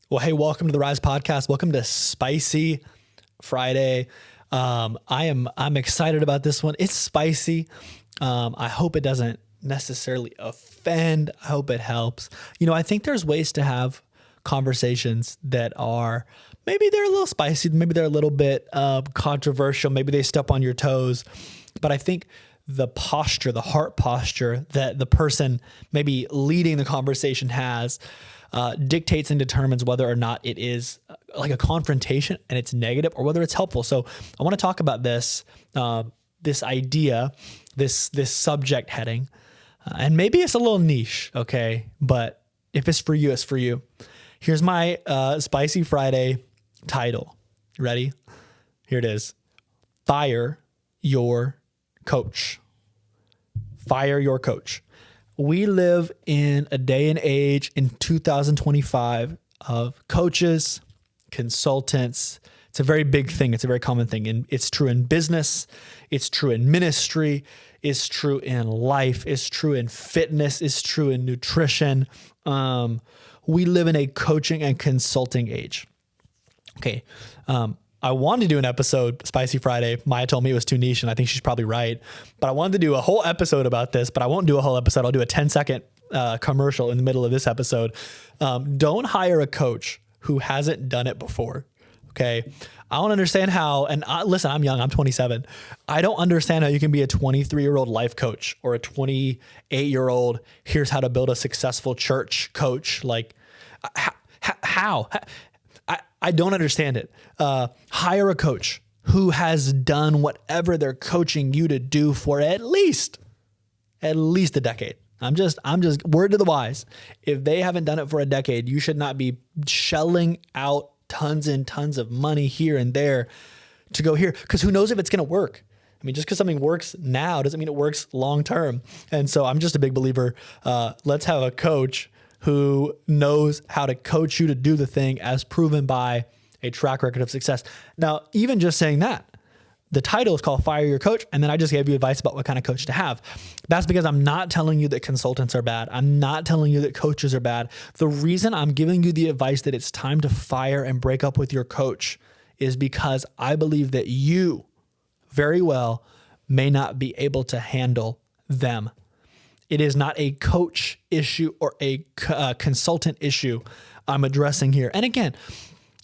Well, hey, welcome to the Rise Podcast. Welcome to Spicy Friday. I'm excited about this one. It's spicy. I hope it doesn't necessarily offend. I hope it helps. I think there's ways to have conversations that are maybe they're a little spicy, maybe they're a little bit controversial, maybe they step on your toes. But I think the posture, the heart posture that the person maybe leading the conversation has dictates and determines whether or not it is like a confrontation and it's negative or whether it's helpful. So I want to talk about this idea, this subject heading, and maybe it's a little niche, okay? But if it's for you, it's for you. Here's my Spicy Friday title. Ready? Here it is. Fire your coach. Fire your coach. We live in a day and age in 2025 of coaches, consultants. It's a very big thing. It's a very common thing. And it's true in business. It's true in ministry. It's true in life. It's true in fitness. It's true in nutrition. We live in a coaching and consulting age. Okay. I wanted to do an episode, Spicy Friday. Maya told me it was too niche, and I think she's probably right. But I wanted to do a whole episode about this, but I won't do a whole episode. I'll do a 10-second commercial in the middle of this episode. Don't hire a coach who hasn't done it before, okay? I don't understand how, listen, I'm young, I'm 27. I don't understand how you can be a 23-year-old life coach or a 28-year-old, here's how to build a successful church coach. Like, how? I don't understand it. Hire a coach who has done whatever they're coaching you to do for at least a decade. I'm just word to the wise. If they haven't done it for a decade, you should not be shelling out tons and tons of money here and there to go here, because who knows if it's going to work. I mean, just because something works now doesn't mean it works long term. And so I'm just a big believer. Let's have a coach who knows how to coach you to do the thing as proven by a track record of success. Now, even just saying that, the title is called Fire Your Coach, and then I just gave you advice about what kind of coach to have. That's because I'm not telling you that consultants are bad. I'm not telling you that coaches are bad. The reason I'm giving you the advice that it's time to fire and break up with your coach is because I believe that you very well may not be able to handle them. It is not a coach issue or a consultant issue I'm addressing here. And again,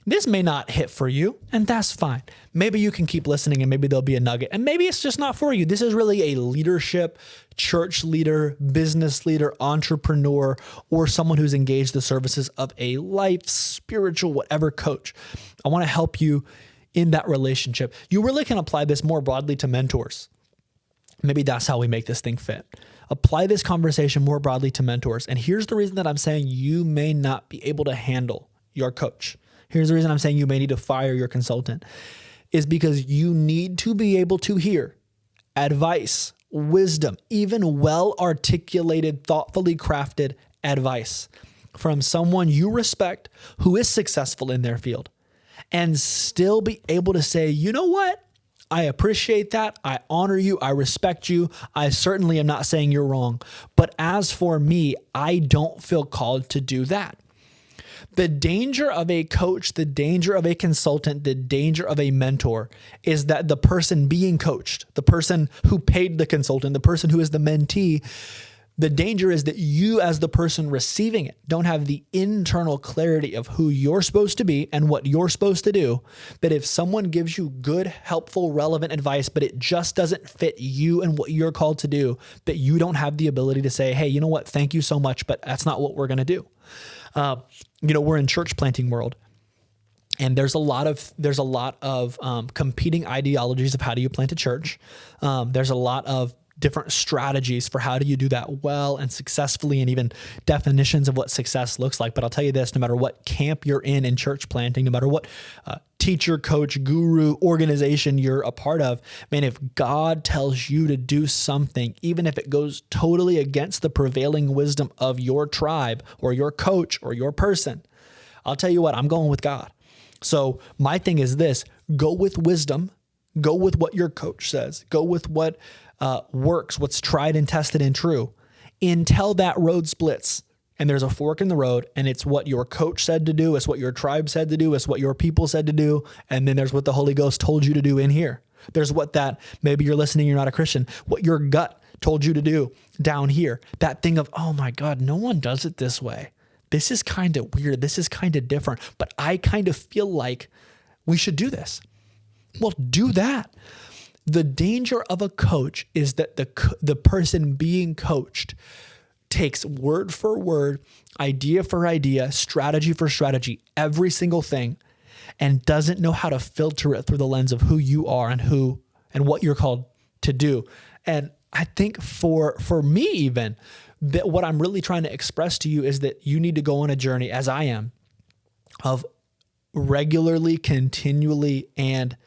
this may not hit for you, and that's fine. Maybe you can keep listening and maybe there'll be a nugget, and maybe it's just not for you. This is really a leadership, church leader, business leader, entrepreneur, or someone who's engaged the services of a life, spiritual, whatever coach. I want to help you in that relationship. You really can apply this more broadly to mentors. Maybe that's how we make this thing fit. Apply this conversation more broadly to mentors. And here's the reason that I'm saying you may not be able to handle your coach. Here's the reason I'm saying you may need to fire your consultant, is because you need to be able to hear advice, wisdom, even well-articulated, thoughtfully crafted advice from someone you respect who is successful in their field, and still be able to say, you know what? I appreciate that. I honor you. I respect you. I certainly am not saying you're wrong. But as for me, I don't feel called to do that. The danger of a coach, the danger of a consultant, the danger of a mentor is that the person being coached, the person who paid the consultant, the person who is the mentee, the danger is that you as the person receiving it don't have the internal clarity of who you're supposed to be and what you're supposed to do. But if someone gives you good, helpful, relevant advice, but it just doesn't fit you and what you're called to do, that you don't have the ability to say, hey, you know what? Thank you so much, but that's not what we're going to do. We're in church planting world. And there's a lot of competing ideologies of how do you plant a church. There's a lot of different strategies for how do you do that well and successfully, and even definitions of what success looks like. But I'll tell you this, no matter what camp you're in church planting, no matter what teacher, coach, guru, organization you're a part of, man, if God tells you to do something, even if it goes totally against the prevailing wisdom of your tribe or your coach or your person, I'll tell you what, I'm going with God. So my thing is this: go with wisdom, go with what your coach says, go with what works, what's tried and tested and true, until that road splits. and there's a fork in the road, and it's what your coach said to do, it's what your tribe said to do, it's what your people said to do, and then there's what the Holy Ghost told you to do in here. There's what that, maybe you're listening, you're not a Christian, what your gut told you to do down here. That thing of, oh my God, no one does it this way. This is kind of weird. This is kind of different, but I kind of feel like we should do this. Well, do that. The danger of a coach is that the person being coached takes word for word, idea for idea, strategy for strategy, every single thing, and doesn't know how to filter it through the lens of who you are and what you're called to do. And I think for me even, that what I'm really trying to express to you is that you need to go on a journey, as I am, of regularly, continually, and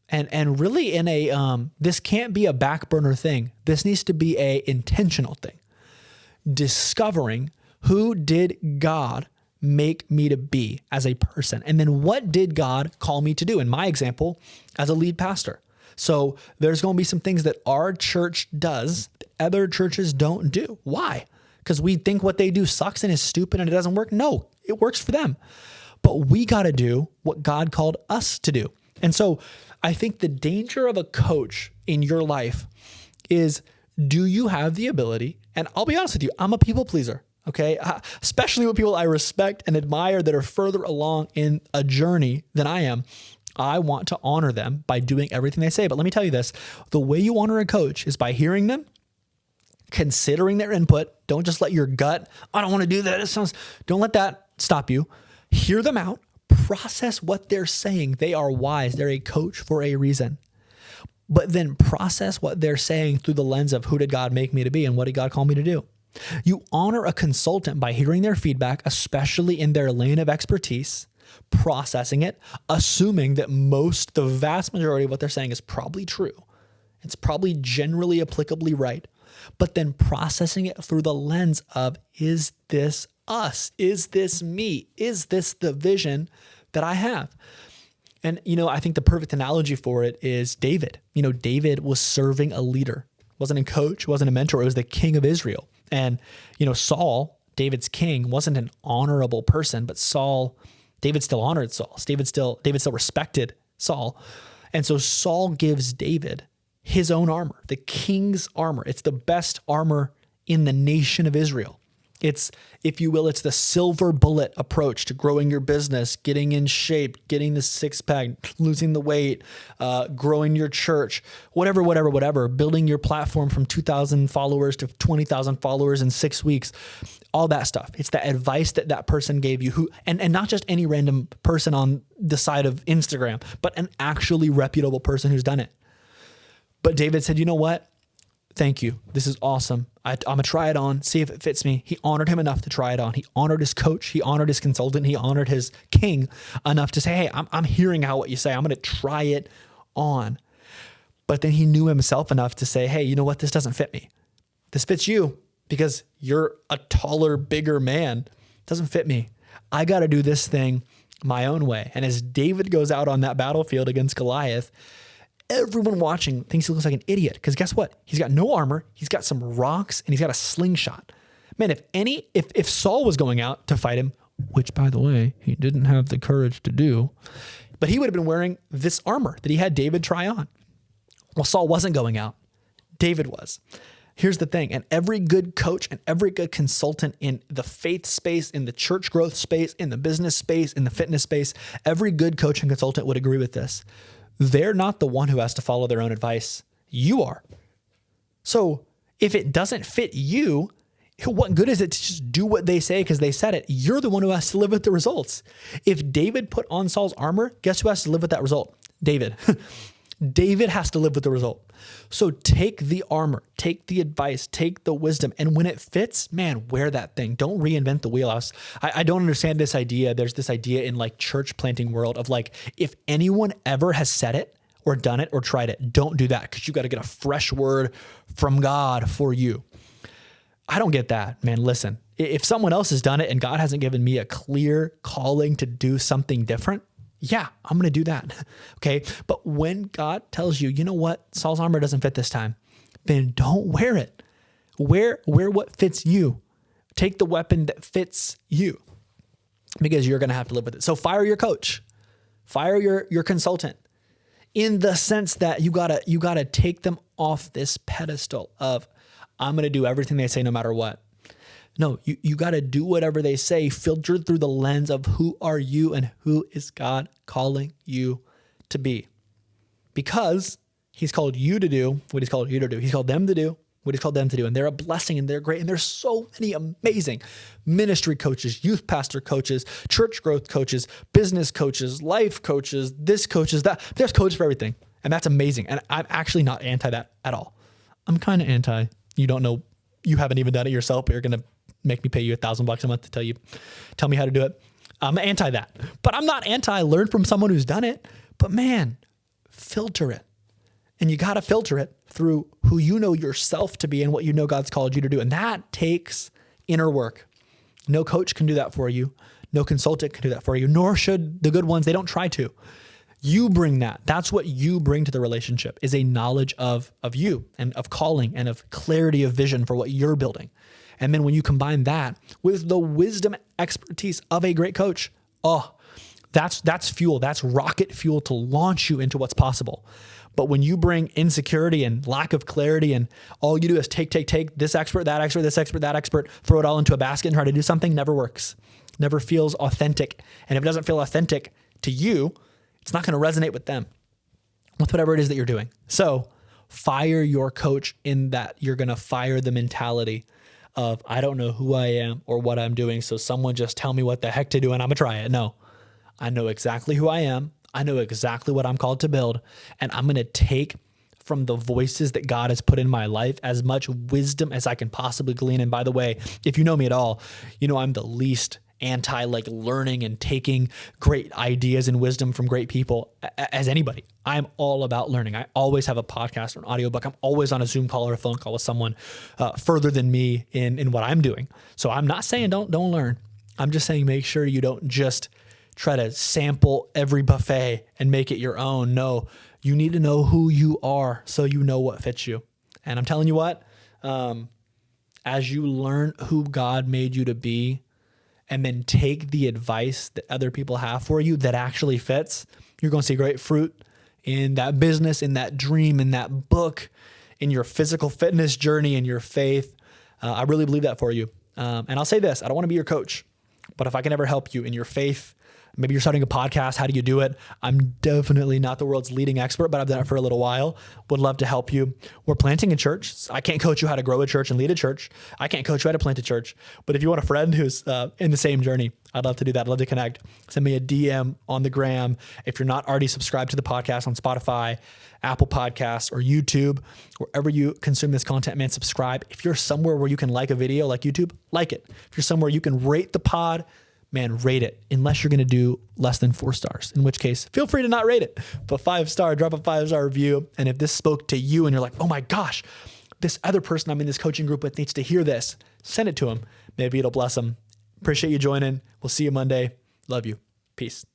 really in a, this can't be a back burner thing. This needs to be a intentional thing. Discovering who did God make me to be as a person? And then what did God call me to do? In my example, as a lead pastor. So there's going to be some things that our church does that other churches don't do. Why? Because we think what they do sucks and is stupid and it doesn't work. No, it works for them. But we got to do what God called us to do. And so I think the danger of a coach in your life is, do you have the ability? And I'll be honest with you, I'm a people pleaser. Okay. Especially with people I respect and admire that are further along in a journey than I am. I want to honor them by doing everything they say. But let me tell you this, the way you honor a coach is by hearing them, considering their input. Don't just let your gut, I don't want to do that. Don't let that stop you. Hear them out, process what they're saying. They are wise. They're a coach for a reason. But then process what they're saying through the lens of who did God make me to be and what did God call me to do? You honor a consultant by hearing their feedback, especially in their lane of expertise, processing it, assuming that the vast majority of what they're saying is probably true. It's probably generally applicably right, but then processing it through the lens of, is this us? Is this me? Is this the vision that I have? And, I think the perfect analogy for it is David. David was serving a leader. Wasn't a coach, wasn't a mentor. It was the king of Israel. And, Saul, David's king, wasn't an honorable person, but David still honored Saul. David still respected Saul. And so Saul gives David his own armor, the king's armor. It's the best armor in the nation of Israel. It's, if you will, it's the silver bullet approach to growing your business, getting in shape, getting the six pack, losing the weight, growing your church, whatever, building your platform from 2,000 followers to 20,000 followers in 6 weeks, all that stuff. It's the advice that person gave you, and not just any random person on the side of Instagram, but an actually reputable person who's done it. But David said, you know what? Thank you. This is awesome. I'm going to try it on, see if it fits me. He honored him enough to try it on. He honored his coach. He honored his consultant. He honored his king enough to say, hey, I'm hearing what you say. I'm going to try it on. But then he knew himself enough to say, hey, you know what? This doesn't fit me. This fits you because you're a taller, bigger man. It doesn't fit me. I got to do this thing my own way. And as David goes out on that battlefield against Goliath, everyone watching thinks he looks like an idiot because guess what? He's got no armor. He's got some rocks and he's got a slingshot. Man, if Saul was going out to fight him, which by the way, he didn't have the courage to do, but he would have been wearing this armor that he had David try on. Well, Saul wasn't going out. David was. Here's the thing. And every good coach and every good consultant in the faith space, in the church growth space, in the business space, in the fitness space, every good coach and consultant would agree with this. They're not the one who has to follow their own advice. You are. So if it doesn't fit you, what good is it to just do what they say because they said it? You're the one who has to live with the results. If David put on Saul's armor, guess who has to live with that result? David. David has to live with the result. So take the armor, take the advice, take the wisdom. And when it fits, man, wear that thing. Don't reinvent the wheel. I don't understand this idea. There's this idea in like church planting world of like, if anyone ever has said it or done it or tried it, don't do that because you got to get a fresh word from God for you. I don't get that, man. Listen, if someone else has done it and God hasn't given me a clear calling to do something different, yeah, I'm going to do that. Okay. But when God tells you, you know what, Saul's armor doesn't fit this time, then don't wear it. Wear what fits you. Take the weapon that fits you, because you're going to have to live with it. So fire your coach, fire your consultant, in the sense that you gotta take them off this pedestal of, I'm going to do everything they say no matter what. No, you got to do whatever they say, filtered through the lens of who are you and who is God calling you to be. Because he's called you to do what he's called you to do. He's called them to do what he's called them to do. And they're a blessing and they're great. And there's so many amazing ministry coaches, youth pastor coaches, church growth coaches, business coaches, life coaches, this coaches, that. There's coaches for everything. And that's amazing. And I'm actually not anti that at all. I'm kind of anti, you don't know, you haven't even done it yourself, but you're going to make me pay you $1,000 a month to tell me how to do it. I'm anti that, but I'm not anti learn from someone who's done it. But man, filter it. And you got to filter it through who you know yourself to be and what you know God's called you to do. And that takes inner work. No coach can do that for you. No consultant can do that for you, nor should the good ones. They don't try to. You bring that. That's what you bring to the relationship, is a knowledge of you and of calling and of clarity of vision for what you're building. And then when you combine that with the wisdom, expertise of a great coach, that's fuel. That's rocket fuel to launch you into what's possible. But when you bring insecurity and lack of clarity and all you do is take this expert, that expert, this expert, that expert, throw it all into a basket and try to do something, never works. Never feels authentic. And if it doesn't feel authentic to you, it's not going to resonate with them, with whatever it is that you're doing. So fire your coach in that you're going to fire the mentality of, I don't know who I am or what I'm doing, so someone just tell me what the heck to do and I'm going to try it. No, I know exactly who I am. I know exactly what I'm called to build, and I'm going to take from the voices that God has put in my life as much wisdom as I can possibly glean. And by the way, if you know me at all, you know I'm the least anti learning and taking great ideas and wisdom from great people as anybody. I'm all about learning. I always have a podcast or an audiobook. I'm always on a Zoom call or a phone call with someone further than me in what I'm doing. So I'm not saying don't learn. I'm just saying make sure you don't just try to sample every buffet and make it your own. No, you need to know who you are so you know what fits you. And I'm telling you what, as you learn who God made you to be, and then take the advice that other people have for you that actually fits, you're going to see great fruit in that business, in that dream, in that book, in your physical fitness journey, in your faith. I really believe that for you. And I'll say this, I don't want to be your coach, but if I can ever help you in your faith, maybe you're starting a podcast, how do you do it? I'm definitely not the world's leading expert, but I've done it for a little while. Would love to help you. We're planting a church. I can't coach you how to grow a church and lead a church. I can't coach you how to plant a church. But if you want a friend who's in the same journey, I'd love to do that. I'd love to connect. Send me a DM on the gram. If you're not already subscribed to the podcast on Spotify, Apple Podcasts, or YouTube, wherever you consume this content, man, subscribe. If you're somewhere where you can like a video like YouTube, like it. If you're somewhere you can rate the pod, man, rate it, unless you're going to do less than 4 stars, in which case feel free to not rate it, but 5-star, drop a 5-star review. And if this spoke to you and you're like, oh my gosh, this other person I'm in this coaching group with needs to hear this, send it to them. Maybe it'll bless them. Appreciate you joining. We'll see you Monday. Love you. Peace.